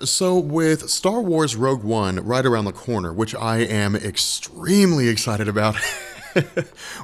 So with Star Wars Rogue One right around the corner, which I am extremely excited about,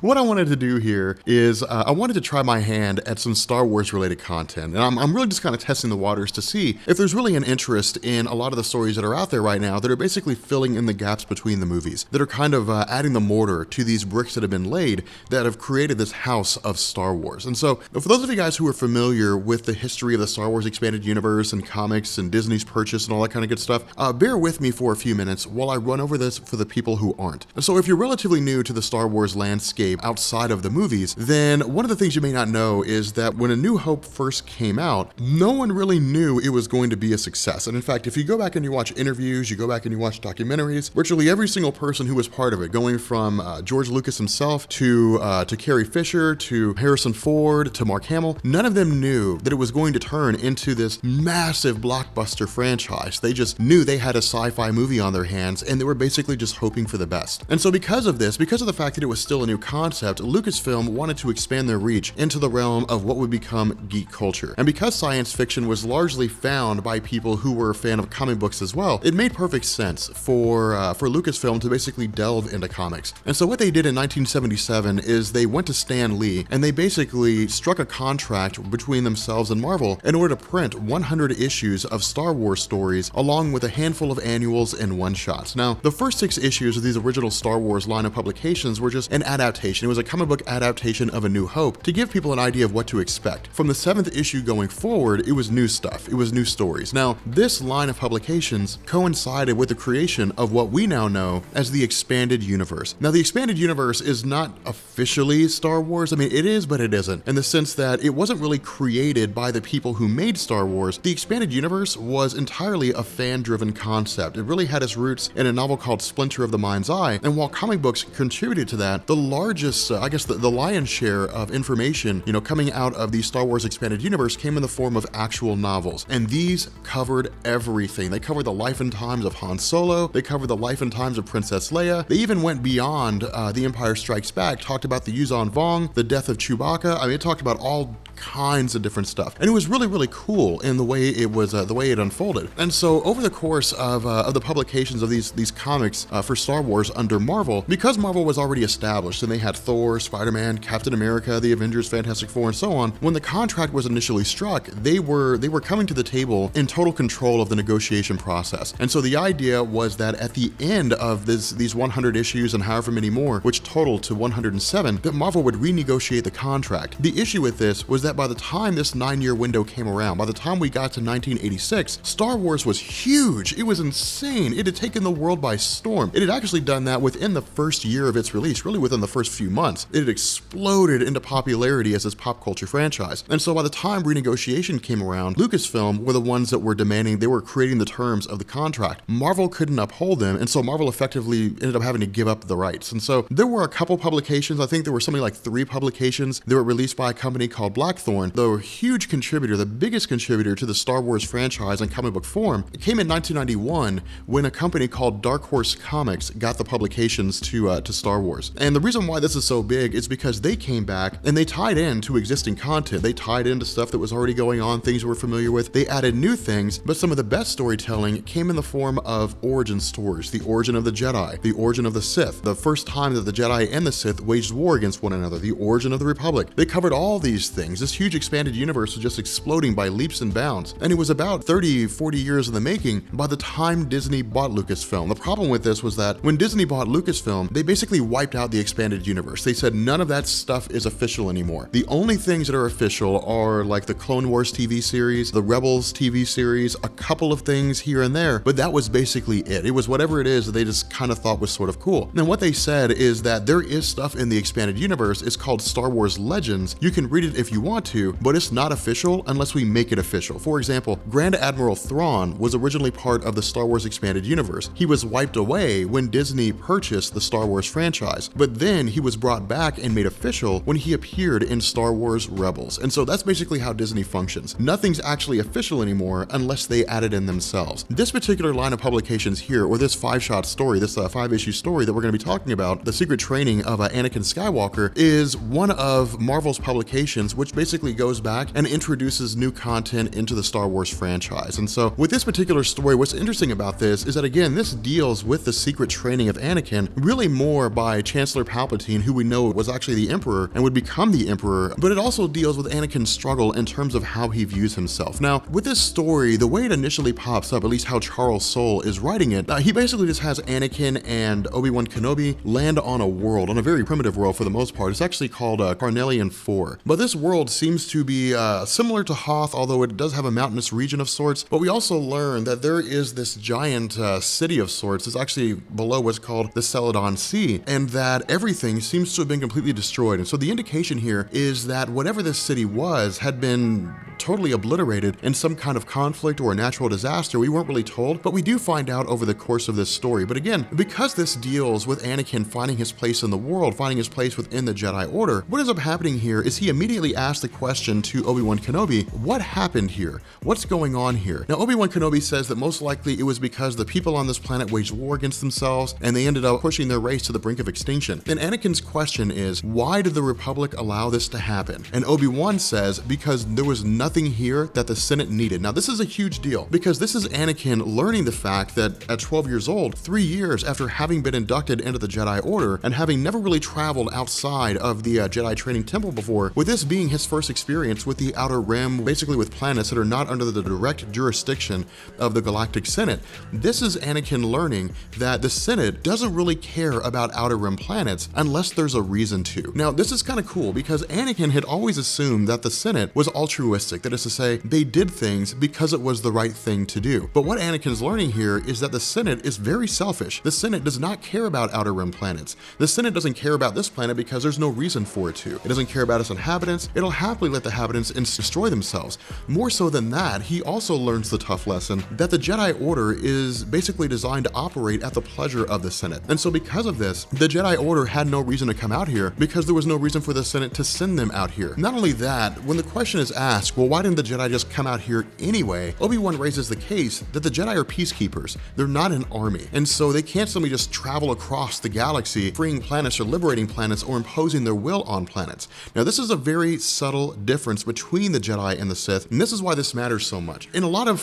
what I wanted to do here is I wanted to try my hand at some Star Wars related content. And I'm really just kind of testing the waters to see if there's really an interest in a lot of the stories that are out there right now that are basically filling in the gaps between the movies, that are kind of adding the mortar to these bricks that have been laid that have created this house of Star Wars. And so for those of you guys who are familiar with the history of the Star Wars expanded universe and comics and Disney's purchase and all that kind of good stuff, bear with me for a few minutes while I run over this for the people who aren't. So if you're relatively new to the Star Wars landscape outside of the movies, then one of the things you may not know is that when A New Hope first came out, no one really knew it was going to be a success. And in fact, if you go back and you watch interviews, you go back and you watch documentaries, virtually every single person who was part of it, going from George Lucas himself to Carrie Fisher, to Harrison Ford, to Mark Hamill, none of them knew that it was going to turn into this massive blockbuster franchise. They just knew they had a sci-fi movie on their hands, and they were basically just hoping for the best. And so because of this, because of the fact that it was still a new concept, Lucasfilm wanted to expand their reach into the realm of what would become geek culture. And because science fiction was largely found by people who were a fan of comic books as well, it made perfect sense for Lucasfilm to basically delve into comics. And so what they did in 1977 is they went to Stan Lee and they basically struck a contract between themselves and Marvel in order to print 100 issues of Star Wars stories along with a handful of annuals and one-shots. Now, the first 6 issues of these original Star Wars line of publications were just an adaptation. It was a comic book adaptation of A New Hope to give people an idea of what to expect. From the 7th issue going forward, it was new stuff. It was new stories. Now, this line of publications coincided with the creation of what we now know as the Expanded Universe. Now, the Expanded Universe is not officially Star Wars. I mean, it is, but it isn't, in the sense that it wasn't really created by the people who made Star Wars. The Expanded Universe was entirely a fan-driven concept. It really had its roots in a novel called Splinter of the Mind's Eye, and while comic books contributed to that, the largest, I guess the lion's share of information, coming out of the Star Wars Expanded Universe came in the form of actual novels. And these covered everything. They covered the life and times of Han Solo. They covered the life and times of Princess Leia. They even went beyond The Empire Strikes Back, talked about the Yuzon Vong, the death of Chewbacca. I mean, it talked about all kinds of different stuff. And it was really, really cool in the way it was, the way it unfolded. And so over the course of the publications of these comics for Star Wars under Marvel, because Marvel was already established and they had Thor, Spider-Man, Captain America, the Avengers, Fantastic Four, and so on, when the contract was initially struck, they were coming to the table in total control of the negotiation process. And so the idea was that at the end of these 100 issues and however many more, which totaled to 107, that Marvel would renegotiate the contract. The issue with this was that by the time this 9-year window came around, by the time we got to 1986, Star Wars was huge. It was insane. It had taken the world by storm. It had actually done that within the first year of its release, really within the first few months. It had exploded into popularity as this pop culture franchise. And so by the time renegotiation came around, Lucasfilm were the ones that were demanding, they were creating the terms of the contract. Marvel couldn't uphold them, and so Marvel effectively ended up having to give up the rights. And so there were a couple publications, I think there were something like 3 publications that were released by a company called Blackthorn. The huge contributor, the biggest contributor to the Star Wars franchise in comic book form, it came in 1991 when a company called Dark Horse Comics got the publications to Star Wars. And the reason why this is so big is because they came back and they tied into existing content. They tied into stuff that was already going on, things we're familiar with. They added new things, but some of the best storytelling came in the form of origin stories, the origin of the Jedi, the origin of the Sith, the first time that the Jedi and the Sith waged war against one another, the origin of the Republic. They covered all these things. This huge expanded universe was just exploding by leaps and bounds. And it was about 30, 40 years in the making by the time Disney bought Lucasfilm. The problem with this was that when Disney bought Lucasfilm, they basically wiped out the expanded universe. They said none of that stuff is official anymore. The only things that are official are like the Clone Wars TV series, the Rebels TV series, a couple of things here and there, but that was basically it. It was whatever it is that they just kind of thought was sort of cool. And what they said is that there is stuff in the expanded universe. It's called Star Wars Legends. You can read it if you want to, but it's not official unless we make it official. For example, Grand Admiral Thrawn was originally part of the Star Wars expanded universe. He was wiped away when Disney purchased the Star Wars franchise. but then he was brought back and made official when he appeared in Star Wars Rebels. And so that's basically how Disney functions. Nothing's actually official anymore unless they add it in themselves. This particular line of publications here, or this 5-shot story, this 5-issue story that we're going to be talking about, The Secret Training of Anakin Skywalker, is one of Marvel's publications which basically goes back and introduces new content into the Star Wars franchise. And so with this particular story, what's interesting about this is that, again, this deals with the secret training of Anakin, really more by Chancellor Palpatine, who we know was actually the Emperor and would become the Emperor, but it also deals with Anakin's struggle in terms of how he views himself. Now, with this story, the way it initially pops up, at least how Charles Soule is writing it, he basically just has Anakin and Obi Wan Kenobi land on a world, on a very primitive world for the most part. It's actually called Carnelian 4. But this world seems to be similar to Hoth, although it does have a mountainous region of sorts. But we also learn that there is this giant city of sorts. It's actually below what's called the Celadon Sea, and that everything seems to have been completely destroyed. And so the indication here is that whatever this city was had been totally obliterated in some kind of conflict or a natural disaster. We weren't really told, but we do find out over the course of this story. But again, because this deals with Anakin finding his place in the world, finding his place within the Jedi Order, what ends up happening here is he immediately asks the question to Obi Wan Kenobi, what happened here? What's going on here? Now, Obi Wan Kenobi says that most likely it was because the people on this planet waged war against themselves and they ended up pushing their race to the brink of extinction. And Anakin's question is, why did the Republic allow this to happen? And Obi-Wan says, because there was nothing here that the Senate needed. Now, this is a huge deal because this is Anakin learning the fact that at 12 years old, 3 years after having been inducted into the Jedi Order and having never really traveled outside of the Jedi Training Temple before, with this being his first experience with the Outer Rim, basically with planets that are not under the direct jurisdiction of the Galactic Senate, this is Anakin learning that the Senate doesn't really care about Outer Rim planets unless there's a reason to. Now, this is kind of cool because Anakin had always assumed that the Senate was altruistic, that is to say, they did things because it was the right thing to do. But what Anakin's learning here is that the Senate is very selfish. The Senate does not care about Outer Rim planets. The Senate doesn't care about this planet because there's no reason for it to. It doesn't care about its inhabitants. It'll happily let the inhabitants destroy themselves. More so than that, he also learns the tough lesson that the Jedi Order is basically designed to operate at the pleasure of the Senate. And so because of this, the Jedi Order had no reason to come out here because there was no reason for the Senate to send them out here. Not only that, when the question is asked, well, why didn't the Jedi just come out here anyway? Obi-Wan raises the case that the Jedi are peacekeepers. They're not an army. And so they can't simply just travel across the galaxy, freeing planets or liberating planets or imposing their will on planets. Now, this is a very subtle difference between the Jedi and the Sith, and this is why this matters so much. In a lot of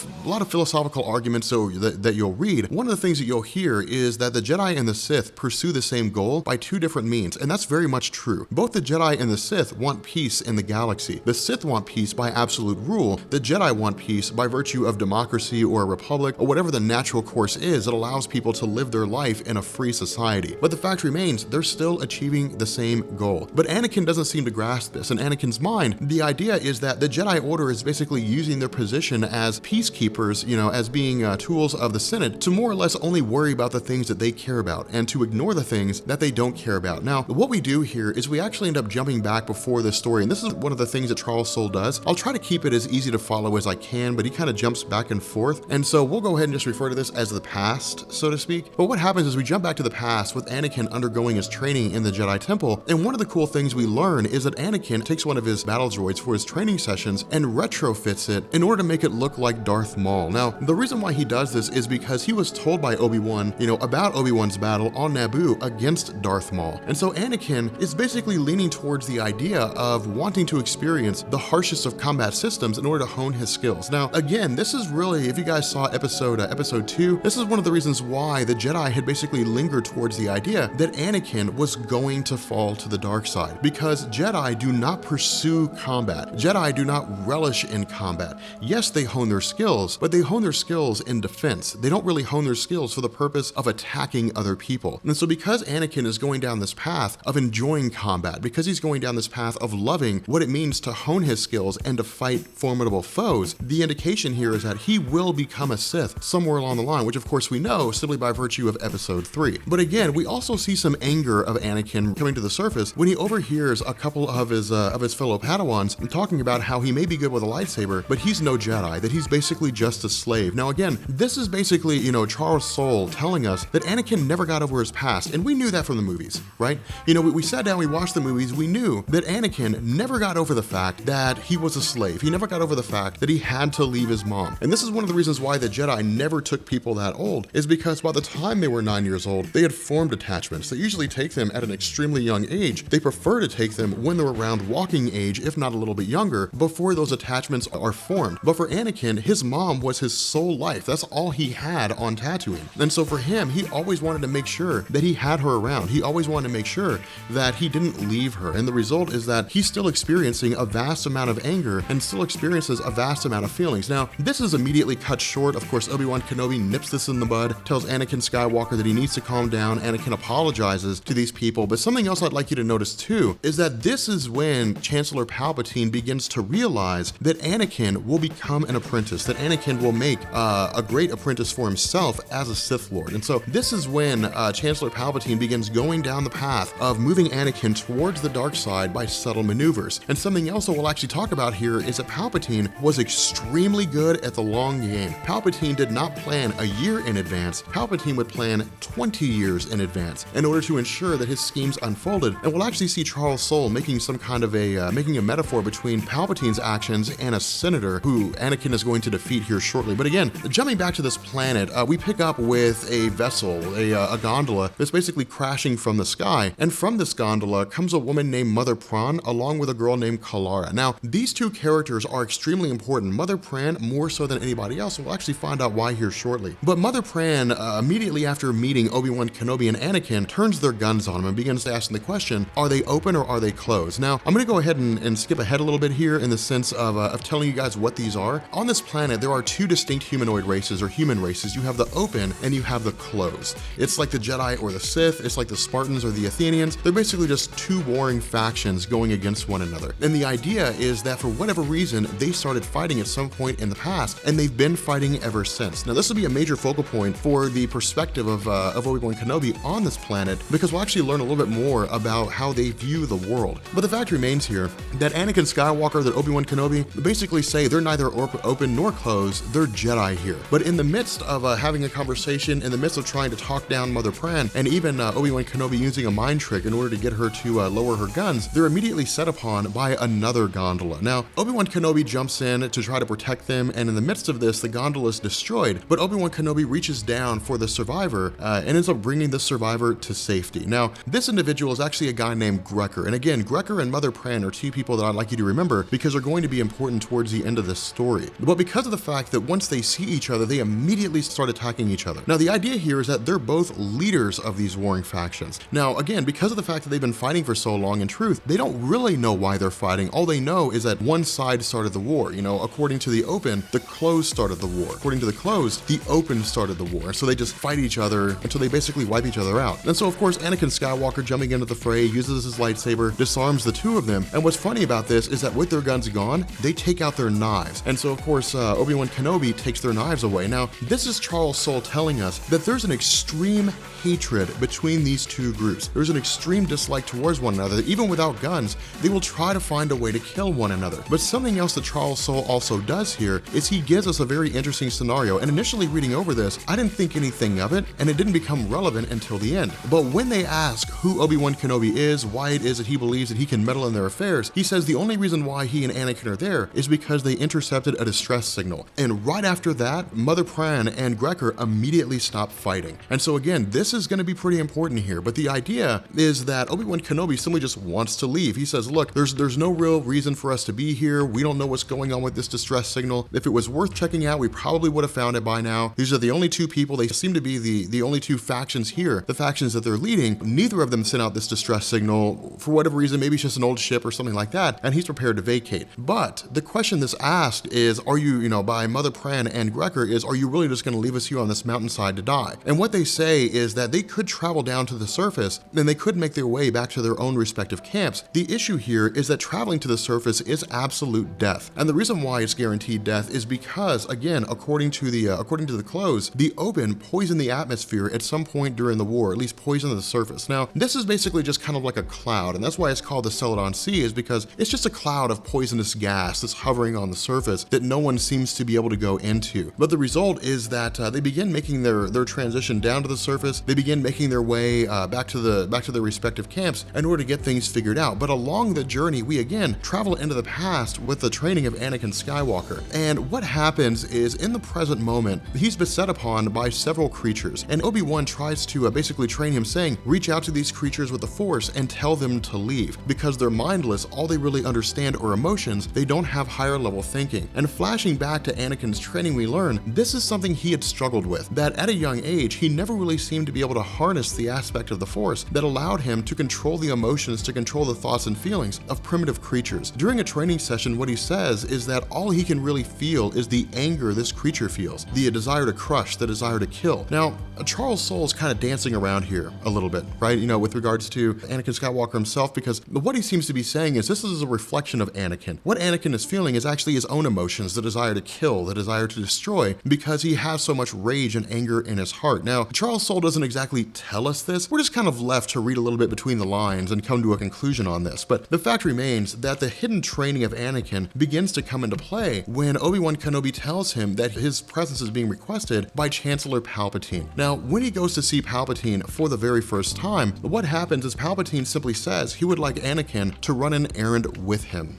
philosophical arguments that you'll read, one of the things that you'll hear is that the Jedi and the Sith pursue the same goal by two different means, and that's very much true. Both the Jedi and the Sith want peace in the galaxy. The Sith want peace by absolute rule. The Jedi want peace by virtue of democracy or a republic or whatever the natural course is that allows people to live their life in a free society. But the fact remains, they're still achieving the same goal. But Anakin doesn't seem to grasp this. In Anakin's mind, the idea is that the Jedi Order is basically using their position as peacekeepers, as being tools of the Senate to more or less only worry about the things that they care about and to ignore the things that they don't care about. Now, what we do here is we actually end up jumping back before the story, and this is one of the things that Charles Soule does. I'll try to keep it as easy to follow as I can, but he kind of jumps back and forth, and so we'll go ahead and just refer to this as the past, so to speak. But what happens is we jump back to the past with Anakin undergoing his training in the Jedi Temple, and one of the cool things we learn is that Anakin takes one of his battle droids for his training sessions and retrofits it in order to make it look like Darth Maul. Now, the reason why he does this is because he was told by Obi-Wan, about Obi-Wan's battle on Naboo against Darth Maul. And so Anakin is basically leaning towards the idea of wanting to experience the harshest of combat systems in order to hone his skills. Now, again, this is really, if you guys saw episode 2, this is one of the reasons why the Jedi had basically lingered towards the idea that Anakin was going to fall to the dark side, because Jedi do not pursue combat. Jedi do not relish in combat. Yes, they hone their skills, but they hone their skills in defense. They don't really hone their skills for the purpose of attacking other people. And so because Anakin is going down this path of enjoying combat, because he's going down this path of loving what it means to hone his skills and to fight formidable foes, the indication here is that he will become a Sith somewhere along the line, which of course we know simply by virtue of episode 3. But again, we also see some anger of Anakin coming to the surface when he overhears a couple of his fellow Padawans talking about how he may be good with a lightsaber, but he's no Jedi, that he's basically just a slave. Now again, this is basically, Charles Soule telling us that Anakin never got over his past, and we knew that from the movies, right? You know, we sat down, we watched the movies, we knew that Anakin never got over the fact that he was a slave. He never got over the fact that he had to leave his mom. And this is one of the reasons why the Jedi never took people that old, is because by the time they were 9 years old, they had formed attachments. They usually take them at an extremely young age. They prefer to take them when they're around walking age, if not a little bit younger, before those attachments are formed. But for Anakin, his mom was his sole life. That's all he had on Tatooine. And so for him, he always wanted to make sure that he had her around. He always wanted to make sure that he didn't leave her. And the result is that he's still experiencing a vast amount of anger and still experiences a vast amount of feelings. Now, this is immediately cut short. Of course, Obi Wan Kenobi nips this in the bud, tells Anakin Skywalker that he needs to calm down. Anakin apologizes to these people. But something else I'd like you to notice too is that this is when Chancellor Palpatine begins to realize that Anakin will become an apprentice, that Anakin will make a great apprentice for himself as a Sith Lord. And so this is when Chancellor Palpatine begins going down the path of moving Anakin towards the dark side by subtle maneuvers. And something else that we'll actually talk about here is that Palpatine was extremely good at the long game. Palpatine did not plan a year in advance. Palpatine would plan 20 years in advance in order to ensure that his schemes unfolded. And we'll actually see Charles Soule making some kind of making a metaphor between Palpatine's actions and a senator who Anakin is going to defeat here shortly. But again, jumping back to this planet, we pick up with a vessel, a gondola that's basically crashing from the sky. And from this gondola comes a woman named Mother Pran along with a girl named Kalara. Now, these two characters are extremely important. Mother Pran more so than anybody else, and we'll actually find out why here shortly. But Mother Pran, immediately after meeting Obi-Wan Kenobi and Anakin, turns their guns on him and begins to ask them the question, are they open or are they closed? Now, I'm going to go ahead and skip ahead a little bit here in the sense of telling you guys what these are. On this planet, there are two distinct humanoid races or human races. You have the open and you have the closed. It's like the Jedi or the Sith. It's like the Spartans or the Athenians. They're basically just two warring factions going against one another. And the idea is that for whatever reason, they started fighting at some point in the past, and they've been fighting ever since. Now, this will be a major focal point for the perspective of Obi-Wan Kenobi on this planet, because we'll actually learn a little bit more about how they view the world. But the fact remains here that Anakin Skywalker, that Obi-Wan Kenobi basically say they're neither open nor closed, they're Jedi here. But in the midst of having a conversation, in the midst of trying to talk down Mother Pran, and even Obi-Wan Kenobi using a mind trick in order to get her to lower her guns, they're immediately set upon by another gondola. Now, Obi-Wan Kenobi jumps in to try to protect them, and in the midst of this, the gondola is destroyed, but Obi-Wan Kenobi reaches down for the survivor and ends up bringing the survivor to safety. Now, this individual is actually a guy named Grecker, and again, Grecker and Mother Pran are two people that I'd like you to remember because they're going to be important towards the end of this story. But because of the fact that once they see each other, they immediately start attacking each other. Now, the idea here is that they're both leaders of these warring factions. Now, again, because of the fact that they've been fighting for so long, in truth, they don't really know why they're fighting. All they know is that one side started the war. You know, according to the open, the closed started the war. According to the closed, the open started the war. So they just fight each other until they basically wipe each other out. And so, of course, Anakin Skywalker jumping into the fray, uses his lightsaber, disarms the two of them. And what's funny about this is that with their guns gone, they take out their knives. And so, of course, Obi-Wan Kenobi takes their knives away. Now, this is Charles Soule telling us that there's an extreme hatred between these two groups. There's an extreme dislike towards one another. Even without guns, they will try to find a way to kill one another. But something else that Charles Soule also does here is he gives us a very interesting scenario. And initially reading over this, I didn't think anything of it, and it didn't become relevant until the end. But when they ask who Obi-Wan Kenobi is, why it is that he believes that he can meddle in their affairs, he says the only reason why he and Anakin are there is because they intercepted a distress signal. And right after that, Mother Pran and Grecker immediately stop fighting. And so again, this is going to be pretty important here. But the idea is that Obi-Wan Kenobi simply just wants to leave. He says, look, there's no real reason for us to be here. We don't know what's going on with this distress signal. If it was worth checking out, we probably would have found it by now. These are the only two people. They seem to be the only two factions here, the factions that they're leading. Neither of them sent out this distress signal for whatever reason. Maybe it's just an old ship or something like that, and he's prepared to vacate. But the question that's asked is, are you, by Mother Pran and Grecker is, are you really just going to leave us here on this mountainside to die? And what they say is that they could travel down to the surface, and they could make their way back to their own respective camps. The issue here is that traveling to the surface is absolute death. And the reason why it's guaranteed death is because, again, according to the close, the open poisoned the atmosphere at some point during the war, at least poisoned the surface. Now, this is basically just kind of like a cloud, and that's why it's called the Celadon Sea, is because it's just a cloud of poisonous gas that's hovering on the surface that no one seems to be able to go into. But the result is that they begin making their transition down to the surface. They begin making their way way back to their respective camps in order to get things figured out. But along the journey, we again travel into the past with the training of Anakin Skywalker. And what happens is, in the present moment, he's beset upon by several creatures, and Obi Wan tries to basically train him, saying, reach out to these creatures with the Force and tell them to leave, because they're mindless. All they really understand are emotions. They don't have higher level thinking. And flashing back to Anakin's training, we learn this is something he had struggled with, that at a young age he never really seemed to be able to harness the aspect of the Force that allowed him to control the emotions, to control the thoughts and feelings of primitive creatures. During a training session, what he says is that all he can really feel is the anger this creature feels, the desire to crush, the desire to kill. Now, Charles Soule's kind of dancing around here a little bit, right? With regards to Anakin Skywalker himself, because what he seems to be saying is this is a reflection of Anakin. What Anakin is feeling is actually his own emotions, the desire to kill, the desire to destroy, because he has so much rage and anger in his heart. Now, Charles Soule doesn't exactly tell us this. We're just kind of left to read a little bit between the lines and come to a conclusion on this. But the fact remains that the hidden training of Anakin begins to come into play when Obi-Wan Kenobi tells him that his presence is being requested by Chancellor Palpatine. Now, when he goes to see Palpatine for the very first time, what happens is Palpatine simply says he would like Anakin to run an errand with him.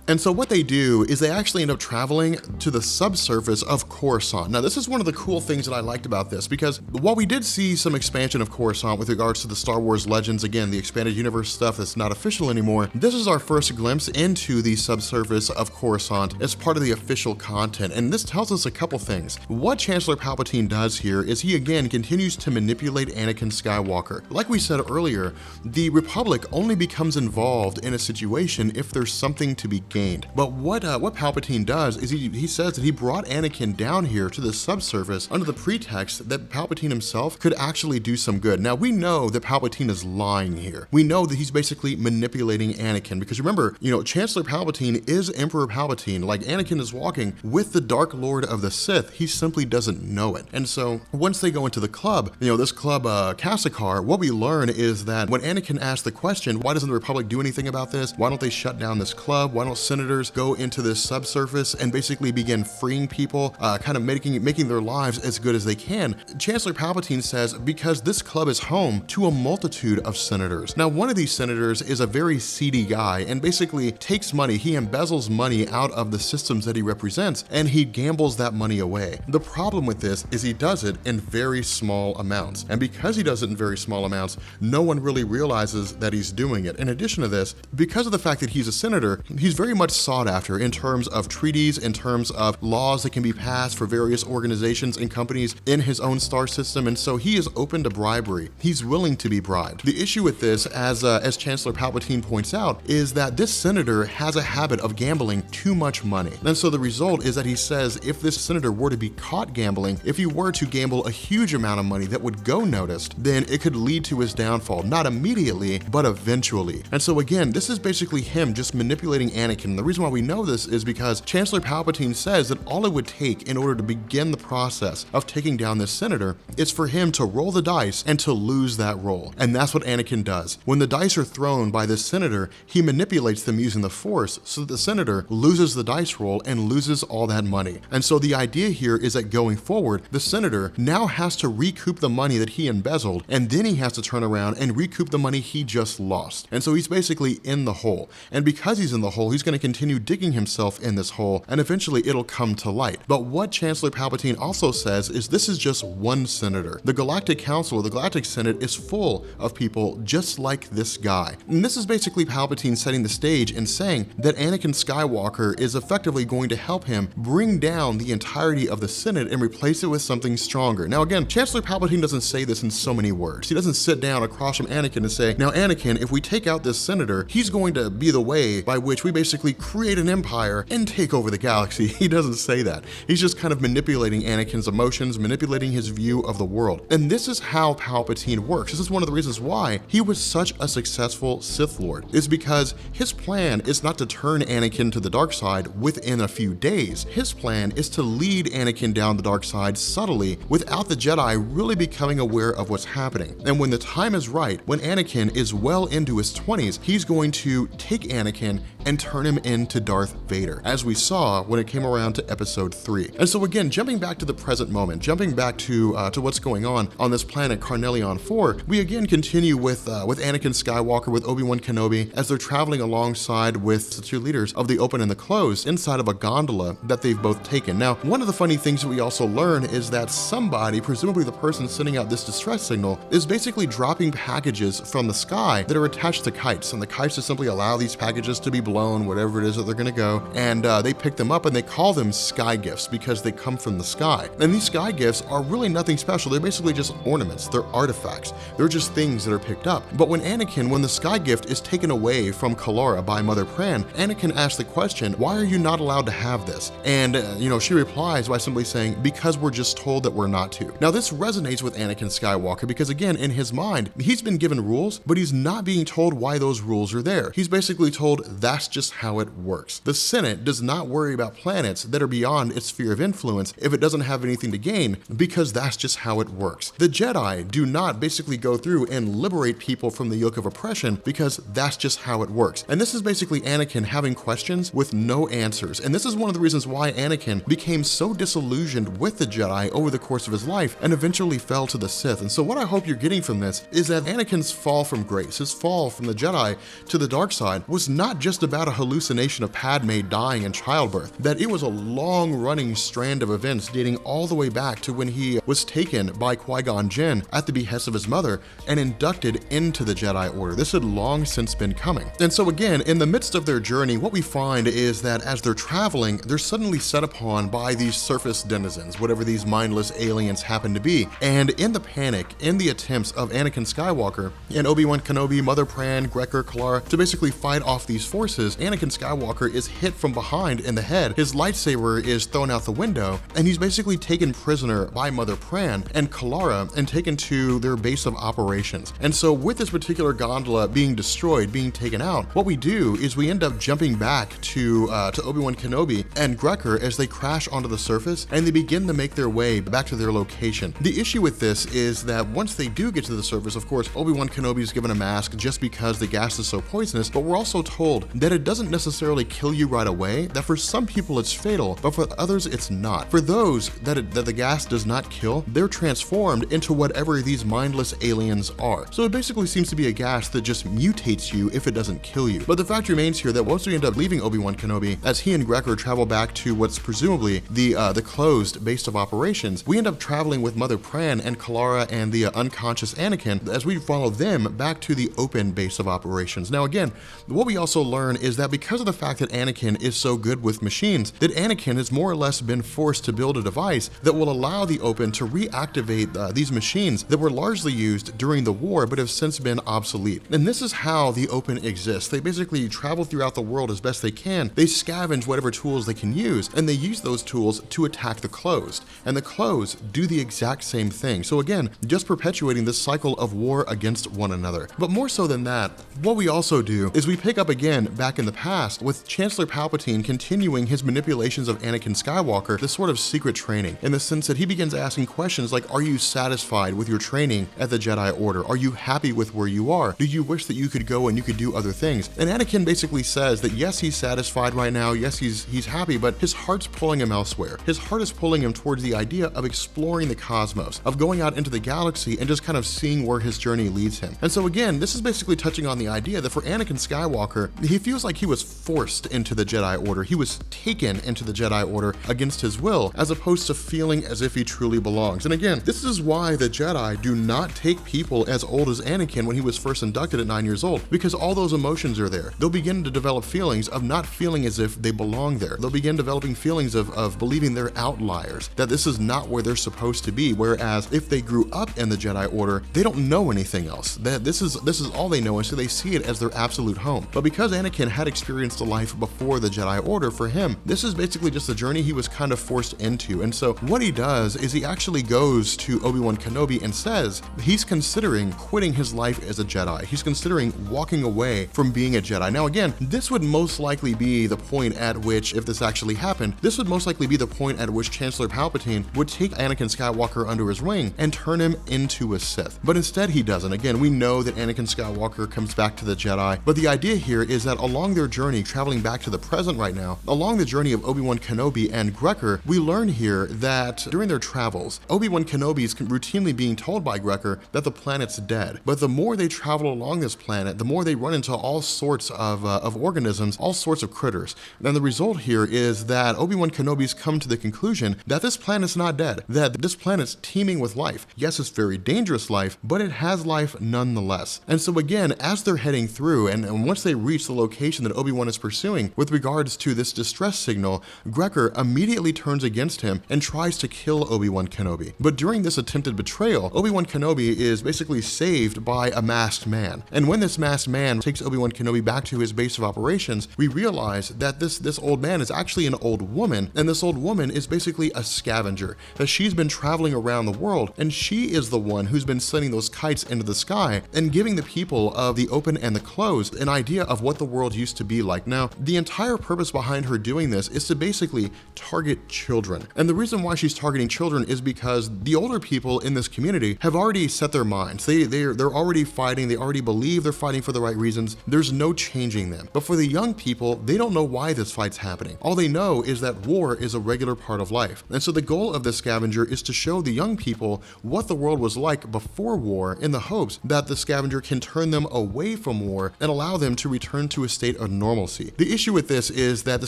And so what they do is they actually end up traveling to the subsurface of Coruscant. Now, this is one of the cool things that I liked about this, because while we did see some expansion of Coruscant with regards to the Star Wars Legends, again, the expanded universe stuff that's not official anymore, this is our first glimpse into the subsurface of Coruscant as part of the official content. And this tells us a couple things. What Chancellor Palpatine does here is he again continues to manipulate Anakin Skywalker. Like we said earlier, the Republic only becomes involved in a situation if there's something to be gained. But what Palpatine does is he says that he brought Anakin down here to the subsurface under the pretext that Palpatine himself could actually do some good. Now, we know that Palpatine is lying here. We know that he's basically manipulating Anakin, because remember, Chancellor Palpatine is Emperor Palpatine. Like, Anakin is walking with the Dark Lord of the Sith. He simply doesn't know it. And so once they go into the club, this club Kassakhar, what we learn is that when Anakin asks the question, why doesn't the Republic do anything about this? Why don't they shut down this club? Why don't senators go into this subsurface and basically begin freeing people, kind of making their lives as good as they can? Chancellor Palpatine says, because this club is home to a multitude of senators. Now, one of these senators is a very seedy guy and basically takes money. He embezzles money out of the systems that he represents, and he gambles that money away. The problem with this is he does it in very small amounts. And because he does it in very small amounts, no one really realizes that he's doing it. In addition to this, because of the fact that he's a senator, he's very much sought after in terms of treaties, in terms of laws that can be passed for various organizations and companies in his own star system, and so he is open to bribery. He's willing to be bribed. The issue with this, as Chancellor Palpatine points out, is that this senator has a habit of gambling too much money. And so the result is that he says if this senator were to be caught gambling, if he were to gamble a huge amount of money that would go noticed, then it could lead to his downfall, not immediately, but eventually. And so again, this is basically him just manipulating Anakin. And the reason why we know this is because Chancellor Palpatine says that all it would take in order to begin the process of taking down this senator is for him to roll the dice and to lose that roll. And that's what Anakin does. When the dice are thrown by this senator, he manipulates them using the Force so that the senator loses the dice roll and loses all that money. And so the idea here is that going forward, the senator now has to recoup the money that he embezzled, and then he has to turn around and recoup the money he just lost. And so he's basically in the hole. And because he's in the hole, he's going to continue digging himself in this hole, and eventually it'll come to light. But what Chancellor Palpatine also says is this is just one senator. The Galactic Council, the Galactic Senate, is full of people just like this guy. And this is basically Palpatine setting the stage and saying that Anakin Skywalker is effectively going to help him bring down the entirety of the Senate and replace it with something stronger. Now again, Chancellor Palpatine doesn't say this in so many words. He doesn't sit down across from Anakin and say, now Anakin, if we take out this senator, he's going to be the way by which we basically create an empire and take over the galaxy. He doesn't say that. He's just kind of manipulating Anakin's emotions, manipulating his view of the world. And this is how Palpatine works. This is one of the reasons why he was such a successful Sith Lord, is because his plan is not to turn Anakin to the dark side within a few days. His plan is to lead Anakin down the dark side subtly without the Jedi really becoming aware of what's happening. And when the time is right, when Anakin is well into his 20s, he's going to take Anakin and turn turn him into Darth Vader, as we saw when it came around to episode 3. And so again, jumping back to the present moment, jumping back to what's going on this planet Carnelion 4, we again continue with Anakin Skywalker, with Obi Wan Kenobi, as they're traveling alongside with the two leaders of the Open and the Closed inside of a gondola that they've both taken. Now, one of the funny things that we also learn is that somebody, presumably the person sending out this distress signal, is basically dropping packages from the sky that are attached to kites, and the kites just simply allow these packages to be blown wherever it is that they're going to go, and they pick them up and they call them sky gifts because they come from the sky. And these sky gifts are really nothing special. They're basically just ornaments. They're artifacts. They're just things that are picked up. But when the sky gift is taken away from Kalara by Mother Pran, Anakin asks the question, why are you not allowed to have this? And she replies by simply saying, because we're just told that we're not to. Now this resonates with Anakin Skywalker because again, in his mind, he's been given rules, but he's not being told why those rules are there. He's basically told that's just how it works. The Senate does not worry about planets that are beyond its sphere of influence if it doesn't have anything to gain, because that's just how it works. The Jedi do not basically go through and liberate people from the yoke of oppression because that's just how it works. And this is basically Anakin having questions with no answers. And this is one of the reasons why Anakin became so disillusioned with the Jedi over the course of his life and eventually fell to the Sith. And so what I hope you're getting from this is that Anakin's fall from grace, his fall from the Jedi to the dark side, was not just about a hallucination of Padme dying in childbirth, that it was a long-running strand of events dating all the way back to when he was taken by Qui-Gon Jinn at the behest of his mother and inducted into the Jedi Order. This had long since been coming. And so again, in the midst of their journey, what we find is that as they're traveling, they're suddenly set upon by these surface denizens, whatever these mindless aliens happen to be. And in the panic, in the attempts of Anakin Skywalker and Obi-Wan Kenobi, Mother Pran, Grecker, Kalara to basically fight off these forces, Anakin Skywalker is hit from behind in the head. His lightsaber is thrown out the window, and he's basically taken prisoner by Mother Pran and Kalara and taken to their base of operations. And so with this particular gondola being destroyed, being taken out, what we do is we end up jumping back to Obi-Wan Kenobi and Grecker as they crash onto the surface and they begin to make their way back to their location. The issue with this is that once they do get to the surface, of course, Obi-Wan Kenobi is given a mask just because the gas is so poisonous, but we're also told that it doesn't necessarily kill you right away, that for some people it's fatal, but for others it's not. For those that the gas does not kill, they're transformed into whatever these mindless aliens are. So it basically seems to be a gas that just mutates you if it doesn't kill you. But the fact remains here that once we end up leaving Obi-Wan Kenobi, as he and Grecker travel back to what's presumably the closed base of operations, we end up traveling with Mother Pran and Kalara and the unconscious Anakin as we follow them back to the open base of operations. Now again, what we also learn is that because of the fact that Anakin is so good with machines, that Anakin has more or less been forced to build a device that will allow the Open to reactivate these machines that were largely used during the war but have since been obsolete. And this is how the Open exists. They basically travel throughout the world as best they can. They scavenge whatever tools they can use, and they use those tools to attack the Closed. And the Closed do the exact same thing. So again, just perpetuating this cycle of war against one another. But more so than that, what we also do is we pick up again back in the past with Chancellor Palpatine continuing his manipulations of Anakin Skywalker, this sort of secret training, in the sense that he begins asking questions like, are you satisfied with your training at the Jedi Order? Are you happy with where you are? Do you wish that you could go and you could do other things? And Anakin basically says that yes, he's satisfied right now, yes, he's happy, but his heart's pulling him elsewhere. His heart is pulling him towards the idea of exploring the cosmos, of going out into the galaxy and just kind of seeing where his journey leads him. And so again, this is basically touching on the idea that for Anakin Skywalker, he feels like he was forced into the Jedi Order. He was taken into the Jedi Order against his will, as opposed to feeling as if he truly belongs. And again, this is why the Jedi do not take people as old as Anakin when he was first inducted at 9 years old, because all those emotions are there. They'll begin to develop feelings of not feeling as if they belong there. They'll begin developing feelings of believing they're outliers, that this is not where they're supposed to be, whereas if they grew up in the Jedi Order, they don't know anything else. That this is all they know, and so they see it as their absolute home. But because Anakin had experienced a life before the Jedi Order, for him, this is basically just a journey he was kind of forced into. And so what he does is he actually goes to Obi-Wan Kenobi and says he's considering quitting his life as a Jedi. He's considering walking away from being a Jedi. Now again, this would most likely be the point at which, if this actually happened, this would most likely be the point at which Chancellor Palpatine would take Anakin Skywalker under his wing and turn him into a Sith. But instead he doesn't. Again, we know that Anakin Skywalker comes back to the Jedi, but the idea here is that along their journey traveling back to the present right now, along the journey of Obi Wan Kenobi and Grecker, we learn here that during their travels, Obi Wan Kenobi is routinely being told by Grecker that the planet's dead. But the more they travel along this planet, the more they run into all sorts of organisms, all sorts of critters. And the result here is that Obi Wan Kenobi's come to the conclusion that this planet's not dead, that this planet's teeming with life. Yes, it's very dangerous life, but it has life nonetheless. And so again, as they're heading through, and once they reach the location that Obi-Wan is pursuing with regards to this distress signal, Grecker immediately turns against him and tries to kill Obi-Wan Kenobi. But during this attempted betrayal, Obi-Wan Kenobi is basically saved by a masked man. And when this masked man takes Obi-Wan Kenobi back to his base of operations, we realize that this old man is actually an old woman, and this old woman is basically a scavenger, that she's been traveling around the world, and she is the one who's been sending those kites into the sky and giving the people of the open and the closed an idea of what the world used to be like. Now, the entire purpose behind her doing this is to basically target children. And the reason why she's targeting children is because the older people in this community have already set their minds. They're already fighting. They already believe they're fighting for the right reasons. There's no changing them. But for the young people, they don't know why this fight's happening. All they know is that war is a regular part of life. And so the goal of this scavenger is to show the young people what the world was like before war, in the hopes that the scavenger can turn them away from war and allow them to return to a state of normalcy. The issue with this is that the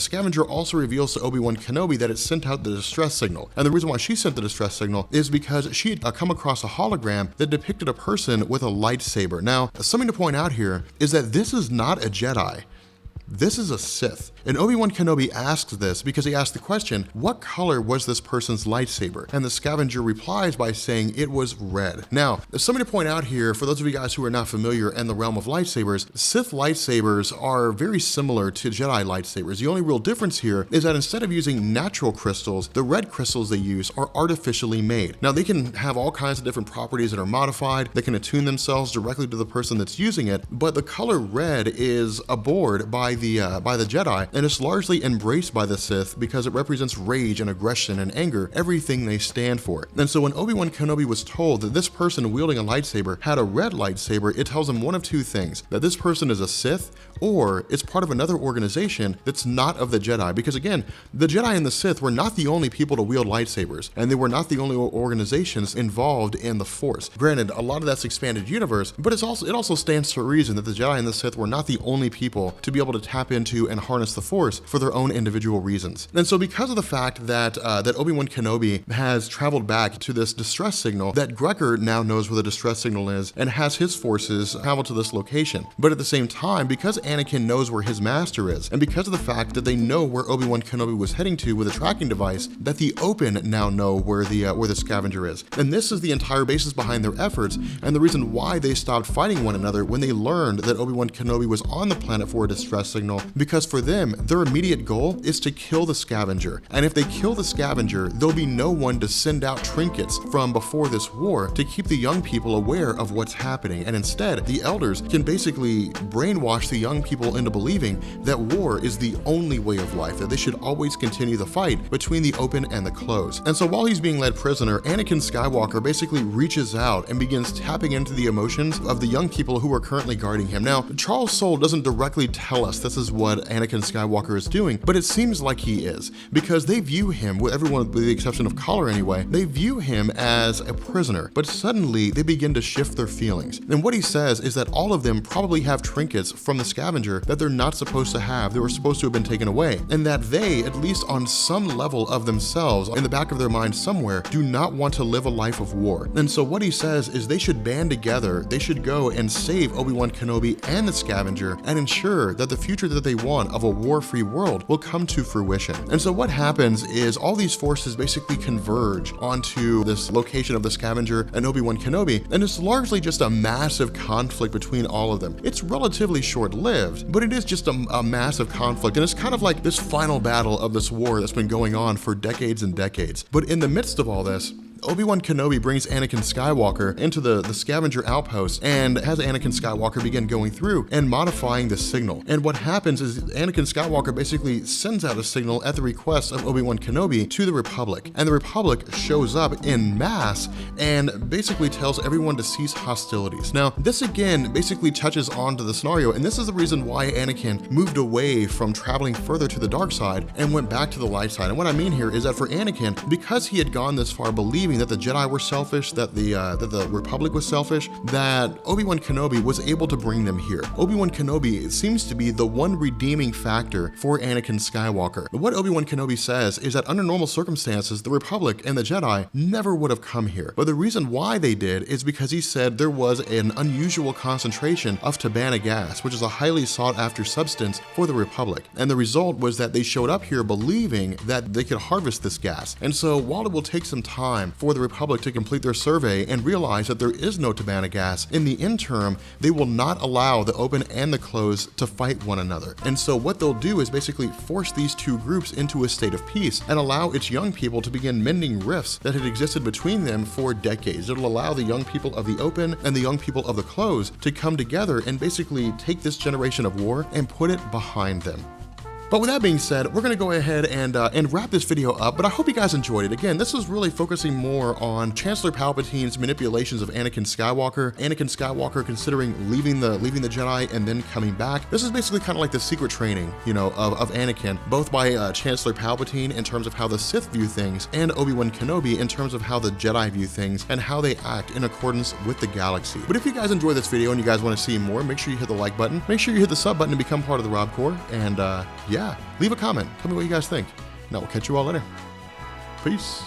scavenger also reveals to Obi-Wan Kenobi that it sent out the distress signal. And the reason why she sent the distress signal is because she had come across a hologram that depicted a person with a lightsaber. Now, something to point out here is that this is not a Jedi. This is a Sith. And Obi-Wan Kenobi asks this because he asked the question, what color was this person's lightsaber? And the scavenger replies by saying it was red. Now, there's something to point out here for those of you guys who are not familiar in the realm of lightsabers. Sith lightsabers are very similar to Jedi lightsabers. The only real difference here is that instead of using natural crystals, the red crystals they use are artificially made. Now, they can have all kinds of different properties that are modified. They can attune themselves directly to the person that's using it, but the color red is abhorred by the Jedi, and it's largely embraced by the Sith because it represents rage and aggression and anger, everything they stand for. And so when Obi-Wan Kenobi was told that this person wielding a lightsaber had a red lightsaber, it tells him one of two things: that this person is a Sith, or it's part of another organization that's not of the Jedi. Because again, the Jedi and the Sith were not the only people to wield lightsabers, and they were not the only organizations involved in the Force. Granted, a lot of that's expanded universe, but it also stands to reason that the Jedi and the Sith were not the only people to be able to tap into and harness the Force for their own individual reasons. And so because of the fact that that Obi-Wan Kenobi has traveled back to this distress signal, that Grecker now knows where the distress signal is and has his forces travel to this location. But at the same time, because Anakin knows where his master is, and because of the fact that they know where Obi-Wan Kenobi was heading to with a tracking device, that the Open now know where the scavenger is. And this is the entire basis behind their efforts, and the reason why they stopped fighting one another when they learned that Obi-Wan Kenobi was on the planet for a distress signal, because for them, their immediate goal is to kill the scavenger. And if they kill the scavenger, there'll be no one to send out trinkets from before this war to keep the young people aware of what's happening. And instead, the elders can basically brainwash the young people into believing that war is the only way of life, that they should always continue the fight between the open and the closed. And so while he's being led prisoner, Anakin Skywalker basically reaches out and begins tapping into the emotions of the young people who are currently guarding him. Now, Charles Soule doesn't directly tell us this is what Anakin Skywalker is doing, but it seems like he is, because they view him, with everyone with the exception of Collar anyway, they view him as a prisoner, but suddenly they begin to shift their feelings. And what he says is that all of them probably have trinkets from the scavenger that they're not supposed to have, they were supposed to have been taken away, and that they, at least on some level of themselves, in the back of their mind somewhere, do not want to live a life of war. And so what he says is they should band together, they should go and save Obi-Wan Kenobi and the scavenger and ensure that the future that they want of a war-free world will come to fruition. And so what happens is all these forces basically converge onto this location of the scavenger and Obi-Wan Kenobi, and it's largely just a massive conflict between all of them. It's relatively short-lived, but it is just a massive conflict, and it's kind of like this final battle of this war that's been going on for decades and decades. But in the midst of all this, Obi-Wan Kenobi brings Anakin Skywalker into the scavenger outpost and has Anakin Skywalker begin going through and modifying the signal. And what happens is Anakin Skywalker basically sends out a signal at the request of Obi-Wan Kenobi to the Republic. And the Republic shows up in mass and basically tells everyone to cease hostilities. Now, this again basically touches onto the scenario, and this is the reason why Anakin moved away from traveling further to the dark side and went back to the light side. And what I mean here is that for Anakin, because he had gone this far believing that the Jedi were selfish, that the Republic was selfish, that Obi-Wan Kenobi was able to bring them here. Obi-Wan Kenobi seems to be the one redeeming factor for Anakin Skywalker. But what Obi-Wan Kenobi says is that under normal circumstances, the Republic and the Jedi never would have come here. But the reason why they did is because he said there was an unusual concentration of Tabana gas, which is a highly sought after substance for the Republic. And the result was that they showed up here believing that they could harvest this gas. And so while it will take some time for the Republic to complete their survey and realize that there is no Tabana gas, in the interim, they will not allow the open and the closed to fight one another. And so what they'll do is basically force these two groups into a state of peace and allow its young people to begin mending rifts that had existed between them for decades. It'll allow the young people of the open and the young people of the closed to come together and basically take this generation of war and put it behind them. But with that being said, we're going to go ahead and wrap this video up, but I hope you guys enjoyed it. Again, this is really focusing more on Chancellor Palpatine's manipulations of Anakin Skywalker considering leaving the Jedi and then coming back. This is basically kind of like the secret training, you know, of Anakin, both by Chancellor Palpatine in terms of how the Sith view things, and Obi-Wan Kenobi in terms of how the Jedi view things and how they act in accordance with the galaxy. But if you guys enjoyed this video and you guys want to see more, make sure you hit the like button, make sure you hit the sub button to become part of the Rob Corps, and yeah, leave a comment. Tell me what you guys think. And I will catch you all later. Peace.